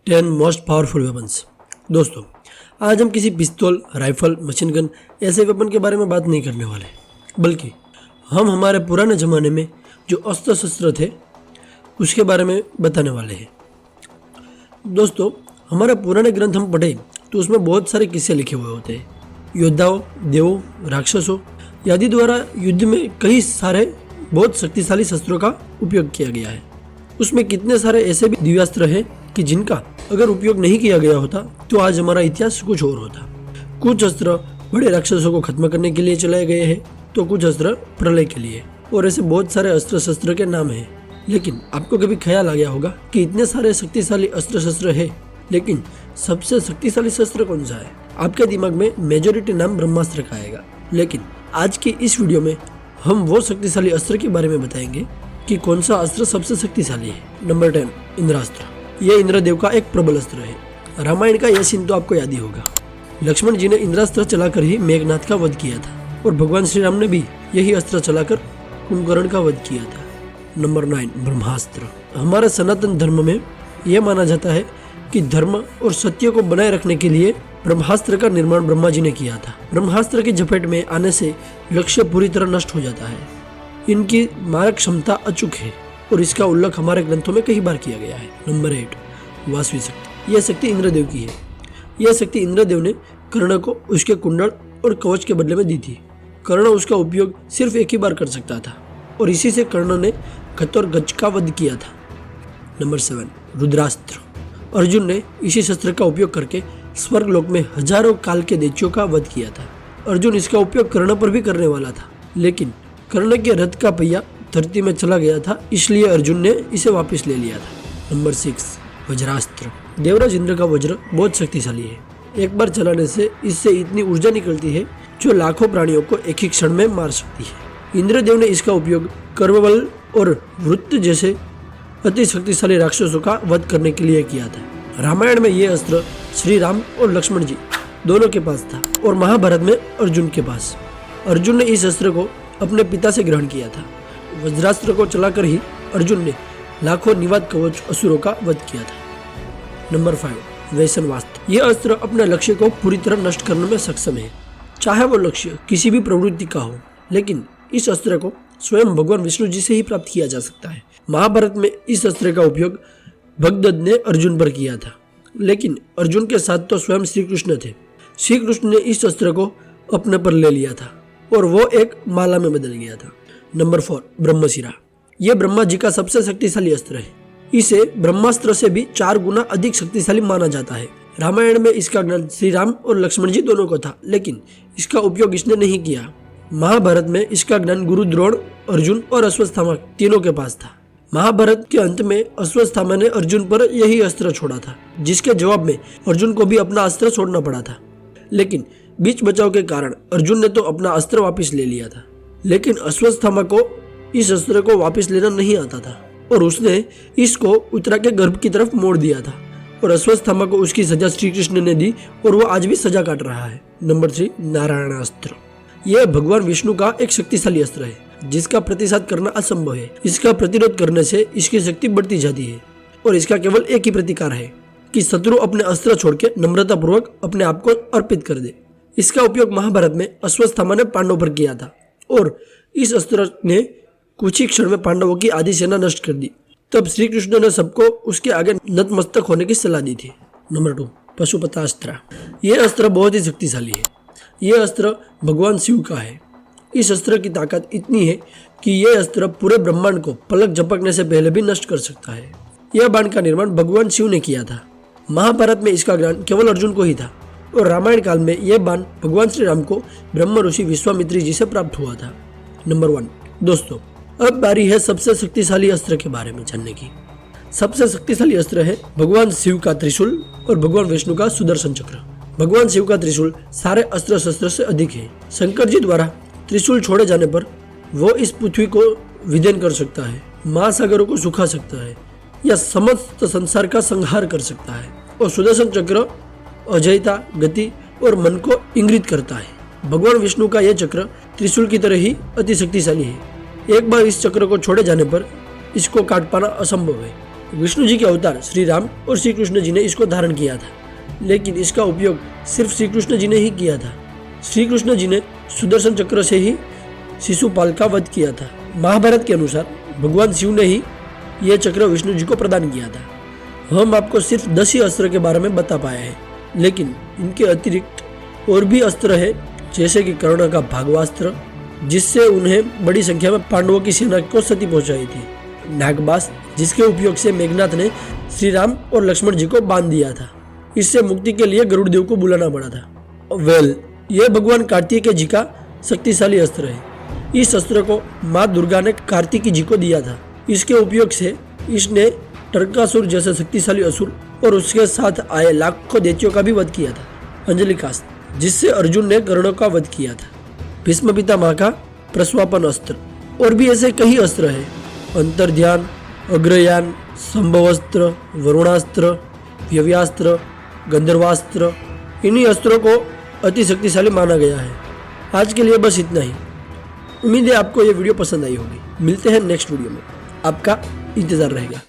10 most powerful weapons. दोस्तों, आज हम किसी पिस्तौल, राइफल, मशीन गन ऐसे वेपन के बारे में बात नहीं करने वाले, बल्कि हम हमारे पुराने ज़माने में जो अस्त्र शस्त्र थे उसके बारे में बताने वाले हैं। दोस्तों, हमारे पुराने ग्रंथ हम पढ़े तो उसमें बहुत सारे किस्से लिखे हुए होते हैं। योद्धाओं, देवों, राक्षसों आदि द्वारा युद्ध में कई सारे बहुत शक्तिशाली शस्त्रों का उपयोग किया गया है। उसमें कितने सारे ऐसे भी दिव्यास्त्र हैं कि जिनका अगर उपयोग नहीं किया गया होता तो आज हमारा इतिहास कुछ और होता। कुछ अस्त्र बड़े राक्षसों को खत्म करने के लिए चलाए गए हैं तो कुछ अस्त्र प्रलय के लिए, और ऐसे बहुत सारे अस्त्र शस्त्र के नाम हैं। लेकिन आपको कभी ख्याल आ गया होगा कि इतने सारे शक्तिशाली अस्त्र शस्त्र है, लेकिन सबसे शक्तिशाली शस्त्र कौन सा है? आपके दिमाग में मेजोरिटी नाम ब्रह्मास्त्र का आएगा। लेकिन आज की इस वीडियो में हम वो शक्तिशाली अस्त्र के बारे में बताएंगे कि कौन सा अस्त्र सबसे शक्तिशाली है। नंबर 10, इंद्रास्त्र। यह इंद्रदेव का एक प्रबल अस्त्र है। रामायण का यह सीन तो आपको याद ही होगा। लक्ष्मण जी ने इंद्रास्त्र चलाकर ही मेघनाथ का वध किया था, और भगवान श्री राम ने भी यही अस्त्र चलाकर कुंभकर्ण का वध किया था। नंबर 9, ब्रह्मास्त्र। हमारे सनातन धर्म में यह माना जाता है कि धर्म और सत्य को बनाए रखने के लिए ब्रह्मास्त्र का निर्माण ब्रह्मा जी ने किया था। ब्रह्मास्त्र की झपेट में आने से लक्ष्य पूरी तरह नष्ट हो जाता है। इनकी मारक क्षमता अचूक है और इसका उल्लेख हमारे ग्रंथों में कई बार किया गया है। नंबर 8, वासवी शक्ति। यह शक्ति इंद्रदेव की है। यह शक्ति इंद्रदेव ने कर्ण को उसके कुंडल और कवच के बदले में दी थी। कर्ण उसका उपयोग सिर्फ एक ही बार कर सकता था, और इसी से कर्ण ने खत और गज का वध किया था। नंबर 7, रुद्रास्त्र। अर्जुन ने इसी शस्त्र का उपयोग करके स्वर्गलोक में हजारों काल के दैत्यों का वध किया था। अर्जुन इसका उपयोग कर्ण पर भी करने वाला था, लेकिन कर्ण के रथ का पहिया धरती में चला गया था, इसलिए अर्जुन ने इसे वापस ले लिया था। नंबर 6, वज्रास्त्र। देवराज इंद्र का वज्र बहुत शक्तिशाली है। एक बार चलाने से इससे इतनी ऊर्जा निकलती है जो लाखों प्राणियों को एक ही क्षण में मार सकती है। इंद्रदेव ने इसका उपयोग कर्वबल और वृत्त जैसे अति शक्तिशाली राक्षसों का वध करने के लिए किया था। रामायण में यह अस्त्र श्री राम और लक्ष्मण जी दोनों के पास था, और महाभारत में अर्जुन के पास। अर्जुन ने इस अस्त्र को अपने पिता से ग्रहण किया था। वज्रास्त्र को चलाकर ही अर्जुन ने लाखों निवात कवच असुरों का वध किया था। नंबर 5, वैसनवास्त्र। यह अस्त्र अपने लक्ष्य को पूरी तरह नष्ट करने में सक्षम है, चाहे वो लक्ष्य किसी भी प्रवृत्ति का हो। लेकिन इस अस्त्र को स्वयं भगवान विष्णु जी से ही प्राप्त किया जा सकता है। महाभारत में इस अस्त्र का उपयोग भगदत्त ने अर्जुन पर किया था, लेकिन अर्जुन के साथ तो स्वयं श्री कृष्ण थे। श्री कृष्ण ने इस अस्त्र को अपने पर ले लिया था और वो एक माला में बदल गया था। नंबर 4, ब्रह्मशिरा। यह ब्रह्मा जी का सबसे शक्तिशाली अस्त्र है। इसे ब्रह्मास्त्र से भी 4 गुना अधिक शक्तिशाली माना जाता है। रामायण में इसका ज्ञान श्री राम और लक्ष्मण जी दोनों को था, लेकिन इसका उपयोग इसने नहीं किया। महाभारत में इसका ज्ञान गुरु द्रोण, अर्जुन और अश्वत्थामा तीनों के पास था। महाभारत के अंत में अश्वत्थामा ने अर्जुन पर यही अस्त्र छोड़ा था, जिसके जवाब में अर्जुन को भी अपना अस्त्र छोड़ना पड़ा था। लेकिन बीच बचाव के कारण अर्जुन ने तो अपना अस्त्र वापस ले लिया था, लेकिन अश्वत्थामा को इस अस्त्र को वापस लेना नहीं आता था, और उसने इसको उत्तरा के गर्भ की तरफ मोड़ दिया था, और अश्वत्थामा को उसकी सजा श्री कृष्ण ने दी, और वो आज भी सजा काट रहा है। नंबर 3, नारायणास्त्र। यह भगवान विष्णु का एक शक्तिशाली अस्त्र है, जिसका प्रतिसाद करना असंभव है। इसका प्रतिरोध करने से इसकी शक्ति बढ़ती जाती है, और इसका केवल एक ही प्रतिकार है कि शत्रु अपने अस्त्र छोड़ के नम्रता पूर्वक अपने आप को अर्पित कर दे। इसका उपयोग महाभारत में अश्वत्थामा ने पांडवों पर किया था, और इस अस्त्र ने कुछ ही क्षण में पांडवों की आधी सेना नष्ट कर दी। तब श्री कृष्ण ने सबको उसके आगे नतमस्तक होने की सलाह दी थी। नंबर 2, पशुपतास्त्र। यह अस्त्र बहुत ही शक्तिशाली है। यह अस्त्र भगवान शिव का है। इस अस्त्र की ताकत इतनी है कि यह अस्त्र पूरे ब्रह्मांड को पलक झपकने से पहले भी नष्ट कर सकता है। यह बाण का निर्माण भगवान शिव ने किया था। महाभारत में इसका ज्ञान केवल अर्जुन को ही था, और रामायण काल में यह बाण भगवान श्री राम को ब्रह्म ऋषि विश्वामित्री जी से प्राप्त हुआ था। नंबर 1, दोस्तों, अब बारी है सबसे शक्तिशाली अस्त्र के बारे में जानने की। सबसे शक्तिशाली अस्त्र है भगवान शिव का त्रिशूल और भगवान विष्णु का सुदर्शन चक्र। भगवान शिव का त्रिशूल सारे अस्त्र शस्त्र से अधिक है। शंकर जी द्वारा त्रिशूल छोड़े जाने पर वो इस पृथ्वी को विदीर्ण कर सकता है, महासागरों को सुखा सकता है, या समस्त संसार का संहार कर सकता है। और सुदर्शन चक्र अजयता, गति और मन को इंगित करता है। भगवान विष्णु का यह चक्र त्रिशूल की तरह ही अति शक्तिशाली है। एक बार इस चक्र को छोड़े जाने पर इसको काट पाना असंभव है। विष्णु जी के अवतार श्री राम और श्री कृष्ण जी ने इसको धारण किया था, लेकिन इसका उपयोग सिर्फ श्री कृष्ण जी ने ही किया था। श्री कृष्ण जी ने सुदर्शन चक्र से ही शिशुपाल का वध किया था। महाभारत के अनुसार भगवान शिव ने ही यह चक्र विष्णु जी को प्रदान किया था। हम आपको सिर्फ 10 ही अस्त्र के बारे में बता पाए हैं, लेकिन इनके अतिरिक्त और भी अस्त्र है, जैसे कि कर्ण का भागवास्त्र, जिससे उन्हें बड़ी संख्या में पांडवों की सेना को क्षति पहुंचाई थी। नागबास, जिसके उपयोग से मेघनाथ ने श्री राम और लक्ष्मण जी को बांध दिया था। इससे मुक्ति के लिए गरुड़ देव को बुलाना पड़ा था। यह भगवान कार्तिकेय जी का शक्तिशाली अस्त्र है। इस अस्त्र को माँ दुर्गा ने कार्तिकी जी को दिया था। इसके उपयोग से इसने टरकासुर जैसे शक्तिशाली असुर और उसके साथ आए लाखों दैत्यों का भी वध किया था। अंजलिकास्त्र, जिससे अर्जुन ने कर्ण का वध किया था। भीष्म पितामह का प्रस्वापन अस्त्र, और भी ऐसे कई अस्त्र हैं। अंतर्ध्यान, अग्रयान, संभवास्त्र, वरुणास्त्र, व्यव्यास्त्र, गंधर्वास्त्र, इन्हीं अस्त्रों को अति शक्तिशाली माना गया है। आज के लिए बस इतना ही। उम्मीद है आपको ये वीडियो पसंद आई होगी। मिलते हैं नेक्स्ट वीडियो में, आपका इंतजार रहेगा।